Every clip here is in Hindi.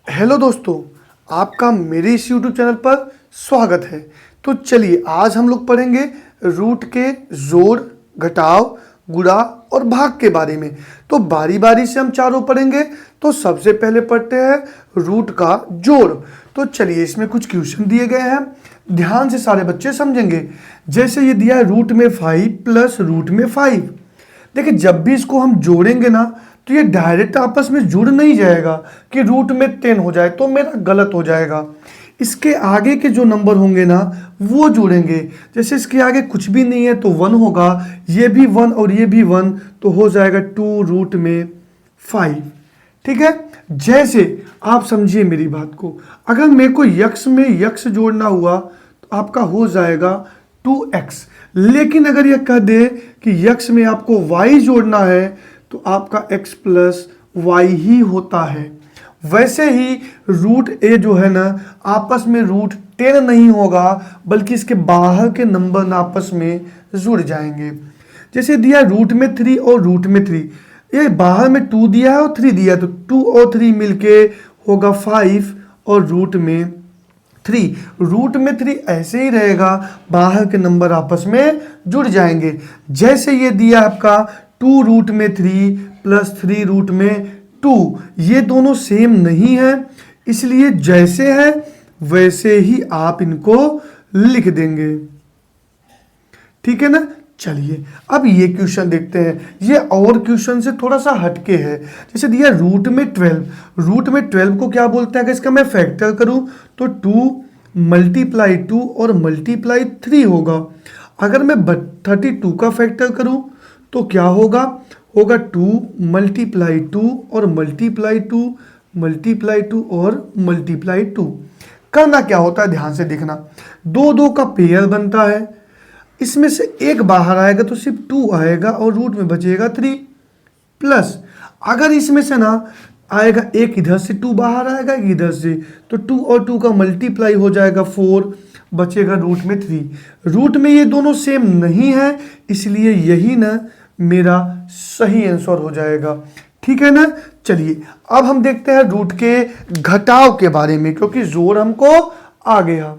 हेलो दोस्तों, आपका मेरे इस यूट्यूब चैनल पर स्वागत है। तो चलिए आज हम लोग पढ़ेंगे रूट के जोड़, घटाव, गुणा और भाग के बारे में। तो बारी बारी से हम चारों पढ़ेंगे। तो सबसे पहले पढ़ते हैं रूट का जोड़। तो चलिए इसमें कुछ क्वेश्चन दिए गए हैं, ध्यान से सारे बच्चे समझेंगे। जैसे ये दिया है रूट में 5 प्लस रूट में 5। देखिए जब भी इसको हम जोड़ेंगे ना तो ये डायरेक्ट आपस में जुड़ नहीं जाएगा कि रूट में 10 हो जाए, तो मेरा गलत हो जाएगा। इसके आगे के जो नंबर होंगे ना वो जुड़ेंगे। जैसे इसके आगे कुछ भी नहीं है तो 1 होगा, ये भी 1 और ये भी 1, तो हो जाएगा 2 रूट में 5। ठीक है, जैसे आप समझिए मेरी बात को, अगर मेरे को यक्स में यक्स जोड़ना हुआ तो आपका हो जाएगा 2x। लेकिन अगर यह कह दे कि यक्स में आपको y जोड़ना है तो आपका x प्लस वाई ही होता है। वैसे ही रूट ए जो है ना आपस में रूट 10 नहीं होगा, बल्कि इसके बाहर के नंबर ना आपस में जुड़ जाएंगे। जैसे दिया रूट में 3 और रूट में 3, ये बाहर में 2 दिया है और 3 दिया है, तो 2 और 3 मिलके होगा 5 और रूट में 3। रूट में 3 ऐसे ही रहेगा, बाहर के नंबर आपस में जुड़ जाएंगे। जैसे ये दिया आपका 2 रूट में 3 प्लस 3 रूट में 2, ये दोनों सेम नहीं है, इसलिए जैसे है वैसे ही आप इनको लिख देंगे। ठीक है ना। चलिए अब ये क्वेश्चन देखते हैं, ये और क्वेश्चन से थोड़ा सा हटके है। जैसे दिया रूट में 12, रूट में 12 को क्या बोलते हैं, अगर इसका मैं फैक्टर करूं तो 2 मल्टीप्लाई 2 और मल्टीप्लाई 3 होगा। अगर मैं 32 का फैक्टर करूं तो क्या होगा, होगा 2 मल्टीप्लाई 2 और मल्टीप्लाई 2 मल्टीप्लाई 2 और मल्टीप्लाई 2। करना क्या होता है ध्यान से देखना, 2 2 का पेयर बनता है, इसमें से एक बाहर आएगा तो सिर्फ 2 आएगा और रूट में बचेगा 3। प्लस अगर इसमें से ना आएगा, एक इधर से 2 बाहर आएगा, एक इधर से, तो 2 और 2 का मल्टीप्लाई हो जाएगा 4, बचेगा रूट में 3। रूट में ये दोनों सेम नहीं है, इसलिए यही ना मेरा सही आंसर हो जाएगा। ठीक है ना। चलिए अब हम देखते हैं रूट के घटाव के बारे में, क्योंकि जोड़ हमको आ गया।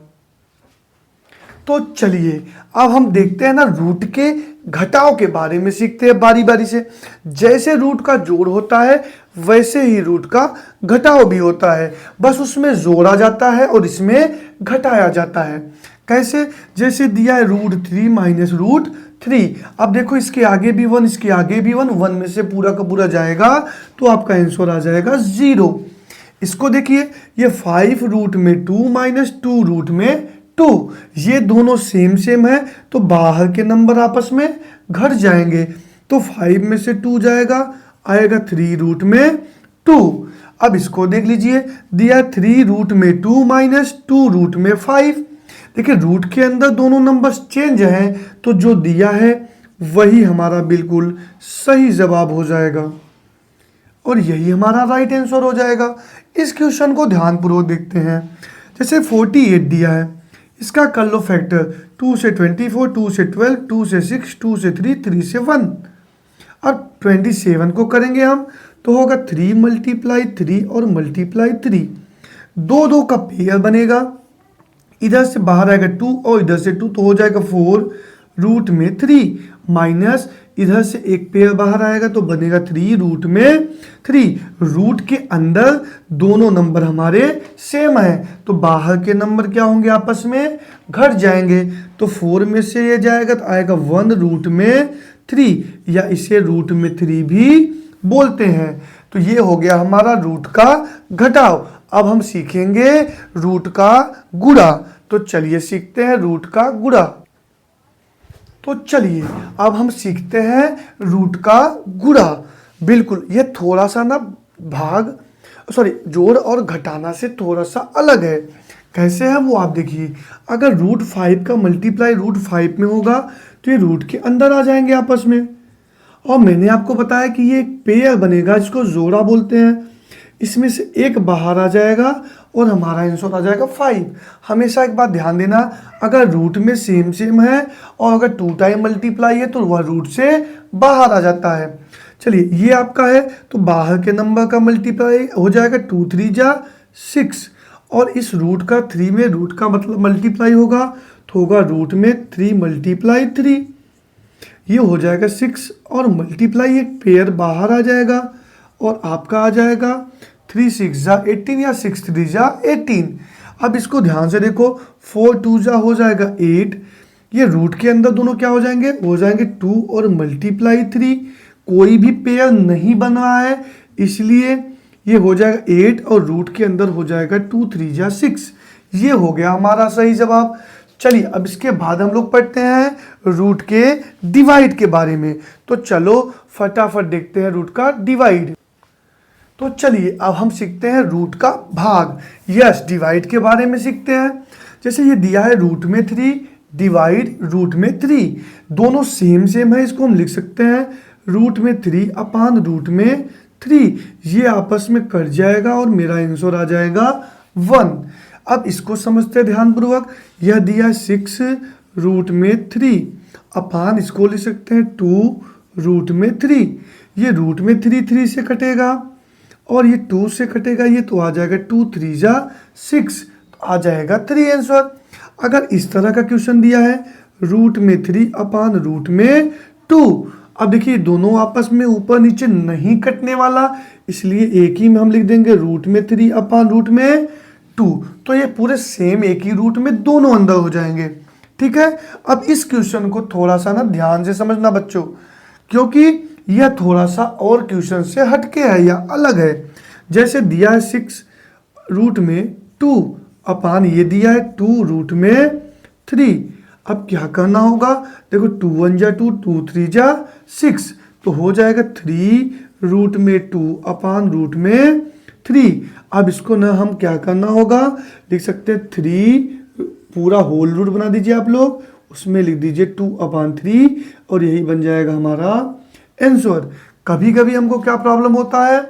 तो चलिए अब हम देखते हैं ना रूट के घटाव के बारे में, सीखते हैं बारी बारी से। जैसे रूट का जोड़ होता है वैसे ही रूट का घटाव भी होता है, बस उसमें जोड़ा जाता है और इसमें घटाया जाता है। कैसे, जैसे दिया है रूट 3 माइनस रूट 3। अब देखो इसके आगे भी 1, इसके आगे भी 1, 1 में से पूरा का पूरा जाएगा तो आपका आंसर आ जाएगा 0। इसको देखिए, ये 5 रूट में 2 माइनस 2 रूट में 2, ये दोनों सेम सेम है तो बाहर के नंबर आपस में घट जाएंगे। तो 5 में से 2 जाएगा, आएगा 3 रूट में 2। अब इसको देख लीजिए, दिया 3 रूट में 2 माइनस 2 रूट में 5। देखिए रूट के अंदर दोनों नंबर्स चेंज हैं, तो जो दिया है वही हमारा बिल्कुल सही जवाब हो जाएगा और यही हमारा राइट आंसर हो जाएगा। इस क्वेश्चन को ध्यानपूर्वक देखते हैं। जैसे 48 दिया है, इसका कर लो फैक्टर, 2 से 24, 2 से 12, 2 से 6, 2 से 3, 3 से 1। अब 27 को करेंगे हम तो होगा 3 मल्टीप्लाई 3 और मल्टीप्लाई 3, 2 2 का पेयर बनेगा, इधर से बाहर आएगा 2 और इधर से 2, तो हो जाएगा 4 रूट में 3, माइनस इधर से एक पेयर बाहर आएगा तो बनेगा 3 रूट में 3। रूट के अंदर दोनों नंबर हमारे सेम है तो बाहर के नंबर क्या होंगे, आपस में घट जाएंगे। तो 4 में से ये जाएगा तो आएगा 1 रूट में 3, या इसे रूट में 3 भी बोलते हैं। तो ये हो गया हमारा रूट का घटाव। अब हम सीखेंगे रूट का गुणा। तो चलिए सीखते हैं रूट का गुणा। तो चलिए अब हम सीखते हैं रूट का गुणा। बिल्कुल ये थोड़ा सा ना जोड़ और घटाना से थोड़ा सा अलग है। कैसे है वो आप देखिए, अगर रूट 5 का मल्टीप्लाई रूट 5 में होगा तो ये रूट के अंदर आ जाएंगे आपस में, और मैंने आपको बताया कि ये एक पेयर बनेगा जिसको जोड़ा बोलते हैं, इसमें से एक बाहर आ जाएगा और हमारा आंसर आ जाएगा 5। हमेशा एक बात ध्यान देना, अगर रूट में सेम सेम है और अगर 2 टाइम मल्टीप्लाई है तो वह रूट से बाहर आ जाता है। चलिए ये आपका है, तो बाहर के नंबर का मल्टीप्लाई हो जाएगा 2 3 जा 6, और इस रूट का 3 में रूट का मतलब मल्टीप्लाई होगा, तो होगा रूट में 3 मल्टीप्लाई 3, ये हो जाएगा 6, और मल्टीप्लाई एक पेयर बाहर आ जाएगा और आपका आ जाएगा 3 6 जा 18 या 6 3 जा 18। अब इसको ध्यान से देखो, 4 2 जा हो जाएगा 8, ये रूट के अंदर दोनों क्या हो जाएंगे, 2 और मल्टीप्लाई 3, कोई भी पेयर नहीं बन रहा है, इसलिए ये हो जाएगा 8 और रूट के अंदर हो जाएगा 2 3 जा 6। ये हो गया हमारा सही जवाब। चलिए अब इसके बाद हम लोग पढ़ते हैं रूट के डिवाइड के बारे में। तो चलो फटाफट देखते हैं रूट का डिवाइड। तो चलिए अब हम सीखते हैं रूट का भाग। यस, डिवाइड के बारे में सीखते हैं। जैसे ये दिया है रूट में 3 डिवाइड रूट में 3, दोनों सेम है, इसको हम लिख सकते हैं रूट में 3 अपान रूट में 3, ये आपस में कट जाएगा और मेरा आंसर आ जाएगा 1। अब इसको समझते हैं ध्यानपूर्वक। यह दिया है 6 रूट में 3 अपान इसको लिख सकते हैं 2 रूट में 3, ये रूट में 3 से कटेगा और ये 2 से कटेगा, ये तो आ जाएगा 2 3 जा 6, तो आ जाएगा 3 आंसर। अगर इस तरह का क्वेश्चन दिया है रूट में 3 अपान रूट में 2, अब देखिए दोनों आपस में ऊपर नीचे नहीं कटने वाला, इसलिए एक ही में हम लिख देंगे रूट में 3 अपान रूट में 2, तो ये पूरे सेम एक ही रूट में दोनों अंदर हो जाएंगे। ठीक है, अब इस क्वेश्चन को थोड़ा सा ना ध्यान से समझना बच्चों, क्योंकि यह थोड़ा सा और क्वेश्चन से हटके है या अलग है। जैसे दिया है 6 रूट में 2 अपान ये दिया है 2 रूट में 3, अब क्या करना होगा, देखो 2 1 जा 2 2 3 जा 6, तो हो जाएगा 3 रूट में 2 अपान रूट में 3। अब इसको ना हम क्या करना होगा, लिख सकते हैं 3 पूरा होल रूट बना दीजिए आप लोग, उसमें लिख दीजिए 2 अपान 3 और यही बन जाएगा हमारा आंसर। कभी कभी हमको क्या प्रॉब्लम होता है,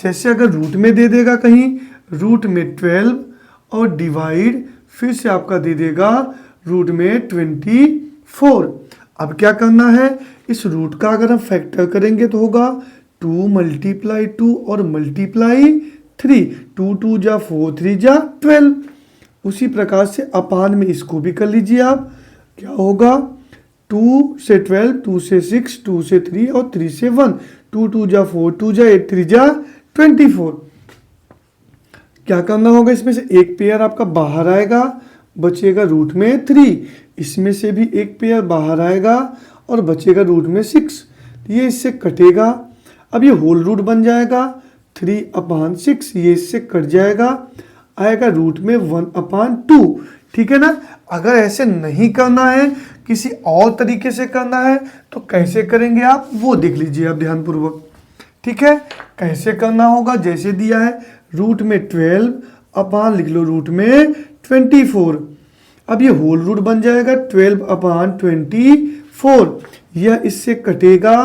जैसे अगर रूट में दे देगा कहीं रूट में 12 और डिवाइड फिर से आपका दे देगा रूट में 24। अब क्या करना है, इस रूट का अगर हम फैक्टर करेंगे तो होगा 2 मल्टीप्लाई 2 और मल्टीप्लाई 3, 2 2 जा 4 3 जा 12। उसी प्रकार से अपान में इसको भी कर लीजिए आप, क्या होगा 2 से 12, 2 से 6, 2 से 3 और 3 से 1, 2 2 जा 4 2 जा 8 3 जा 24। क्या करना होगा, इसमें से एक पेयर आपका बाहर आएगा, बचेगा रूट में 3, इसमें से भी एक पेयर बाहर आएगा और बचेगा रूट में 6, ये इससे कटेगा। अब ये होल रूट बन जाएगा 3 अपान 6, ये इससे कट जाएगा, आएगा रूट में 1 अपान 2। ठीक है ना। अगर ऐसे नहीं करना है, किसी और तरीके से करना है, तो कैसे करेंगे आप वो देख लीजिए आप ध्यानपूर्वक। ठीक है, कैसे करना होगा, जैसे दिया है रूट में 12 अपान लिख लो रूट में 24, अब ये होल रूट बन जाएगा 12 अपान 24, यह इससे कटेगा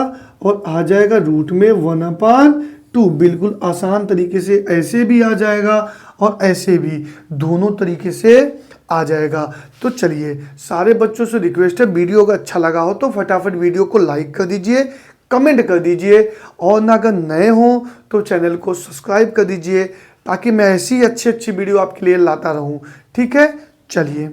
और आ जाएगा रूट में 1 अपान 2। बिल्कुल आसान तरीके से ऐसे भी आ जाएगा और ऐसे भी, दोनों तरीके से आ जाएगा। तो चलिए सारे बच्चों से रिक्वेस्ट है, वीडियो अगर अच्छा लगा हो तो फटाफट वीडियो को लाइक कर दीजिए, कमेंट कर दीजिए, और ना अगर नए हो तो चैनल को सब्सक्राइब कर दीजिए, ताकि मैं ऐसी अच्छी वीडियो आपके लिए लाता रहूं। ठीक है, चलिए।